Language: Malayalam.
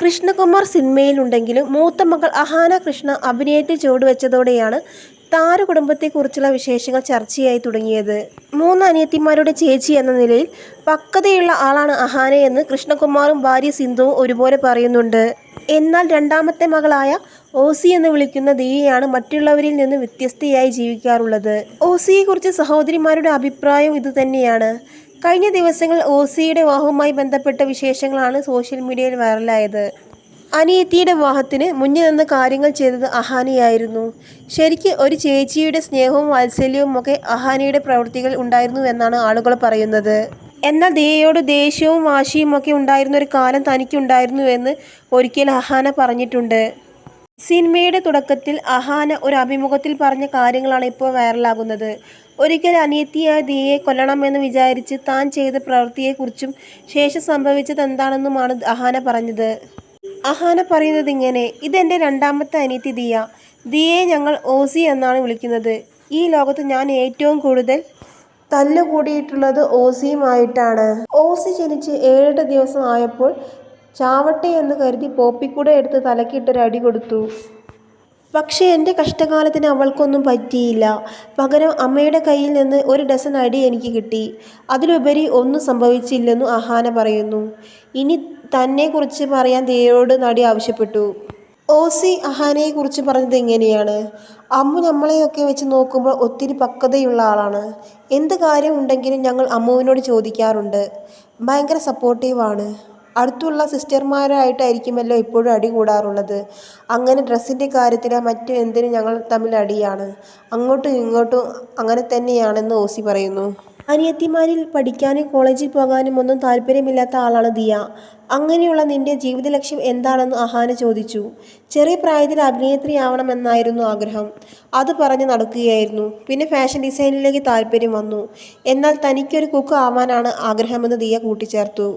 കൃഷ്ണകുമാർ സിനിമയിലുണ്ടെങ്കിലും മൂത്ത മകൾ അഹാന കൃഷ്ണ അഭിനയത്തിൽ ചുവടുവെച്ചതോടെയാണ് താരകുടുംബത്തെക്കുറിച്ചുള്ള വിശേഷങ്ങൾ ചർച്ചയായി തുടങ്ങിയത്. 3 അനിയത്തിമാരുടെ ചേച്ചി എന്ന നിലയിൽ പക്വതയുള്ള ആളാണ് അഹാനയെന്ന് കൃഷ്ണകുമാറും ഭാര്യ സിന്ധുവും ഒരുപോലെ പറയുന്നുണ്ട്. എന്നാൽ രണ്ടാമത്തെ മകളായ ഓസി എന്ന് വിളിക്കുന്ന ദിയയാണ് മറ്റുള്ളവരിൽ നിന്ന് വ്യത്യസ്തയായി ജീവിക്കാറുള്ളത്. ഓസിയെക്കുറിച്ച് സഹോദരിമാരുടെ അഭിപ്രായവും ഇതുതന്നെയാണ്. കഴിഞ്ഞ ദിവസങ്ങളിൽ ഓസിയുടെ വിവാഹവുമായി ബന്ധപ്പെട്ട വിശേഷങ്ങളാണ് സോഷ്യൽ മീഡിയയിൽ വൈറലായത്. അനിയത്തിയുടെ വിവാഹത്തിന് മുന്നിൽ നിന്ന് കാര്യങ്ങൾ ചെയ്തത് അഹാനയായിരുന്നു. ശരിക്ക് ഒരു ചേച്ചിയുടെ സ്നേഹവും വാത്സല്യവും ഒക്കെ അഹാനയുടെ പ്രവൃത്തികളിൽ ഉണ്ടായിരുന്നുവെന്നാണ് ആളുകൾ പറയുന്നത്. എന്നാൽ ദിയയോട് ദേഷ്യവും വാശിയും ഒക്കെ ഉണ്ടായിരുന്ന ഒരു കാലം തനിക്കുണ്ടായിരുന്നുവെന്ന് ഒരിക്കൽ അഹാന പറഞ്ഞിട്ടുണ്ട്. സിനിമയുടെ തുടക്കത്തിൽ അഹാന ഒരു അഭിമുഖത്തിൽ പറഞ്ഞ കാര്യങ്ങളാണ് ഇപ്പോൾ വൈറലാകുന്നത്. ഒരിക്കൽ അനിയത്തിയായ ദിയയെ കൊല്ലണമെന്ന് വിചാരിച്ച് താൻ ചെയ്ത പ്രവൃത്തിയെക്കുറിച്ചും ശേഷം സംഭവിച്ചതെന്താണെന്നുമാണ് അഹാന പറഞ്ഞത്. അഹാന പറയുന്നത് ഇങ്ങനെ: ഇതെൻ്റെ രണ്ടാമത്തെ അനിയത്തി ദിയ. ദിയയെ ഞങ്ങൾ ഓസി എന്നാണ് വിളിക്കുന്നത്. ഈ ലോകത്ത് ഞാൻ ഏറ്റവും കൂടുതൽ തല്ലുകൂടിയിട്ടുള്ളത് ഓസിയുമായിട്ടാണ്. ഓസി ജനിച്ച് 7 ദിവസം ആയപ്പോൾ ചാവട്ടെ എന്ന് കരുതി പോപ്പിക്കുട എടുത്ത് തലക്കിട്ടൊരടി കൊടുത്തു. പക്ഷേ എൻ്റെ കഷ്ടകാലത്തിന് അവൾക്കൊന്നും പറ്റിയില്ല. പകരം അമ്മയുടെ കയ്യിൽ നിന്ന് 1 ഡസൻ അടി എനിക്ക് കിട്ടി. അതിലുപരി ഒന്നും സംഭവിച്ചില്ലെന്നു അഹാന പറയുന്നു. ഇനി തന്നെക്കുറിച്ച് പറയാൻ ദിയയോട് നടി ആവശ്യപ്പെട്ടു. ഓസി അഹാനയെക്കുറിച്ച് പറഞ്ഞത് ഇങ്ങനെയാണ്: അമ്മു നമ്മളെയൊക്കെ വെച്ച് നോക്കുമ്പോൾ ഒത്തിരി പക്വതയുള്ള ആളാണ്. എന്ത് കാര്യം ഉണ്ടെങ്കിലും ഞങ്ങൾ അമ്മുവിനോട് ചോദിക്കാറുണ്ട്. ഭയങ്കര സപ്പോർട്ടീവാണ്. അടുത്തുള്ള സിസ്റ്റർമാരായിട്ടായിരിക്കുമല്ലോ എപ്പോഴും അടി കൂടാറുള്ളത്. അങ്ങനെ ഡ്രസ്സിൻ്റെ കാര്യത്തിലോ മറ്റു എന്തിനും ഞങ്ങൾ തമ്മിൽ അടിയാണ്. അങ്ങോട്ടും ഇങ്ങോട്ടും അങ്ങനെ തന്നെയാണെന്ന് ഓസി പറയുന്നു. അനിയത്തിമാരിൽ പഠിക്കാനും കോളേജിൽ പോകാനും ഒന്നും താല്പര്യമില്ലാത്ത ആളാണ് ദിയ. അങ്ങനെയുള്ള നിന്റെ ജീവിത ലക്ഷ്യം എന്താണെന്ന് അഹാന ചോദിച്ചു. ചെറിയ പ്രായത്തിൽ അഭിനേത്രിയാവണമെന്നായിരുന്നു ആഗ്രഹം. അത് പറഞ്ഞ് നടക്കുകയായിരുന്നു. പിന്നെ ഫാഷൻ ഡിസൈനിലേക്ക് താല്പര്യം വന്നു. എന്നാൽ തനിക്കൊരു കുക്ക് ആവാനാണ് ആഗ്രഹമെന്ന് ദിയ കൂട്ടിച്ചേർത്തു.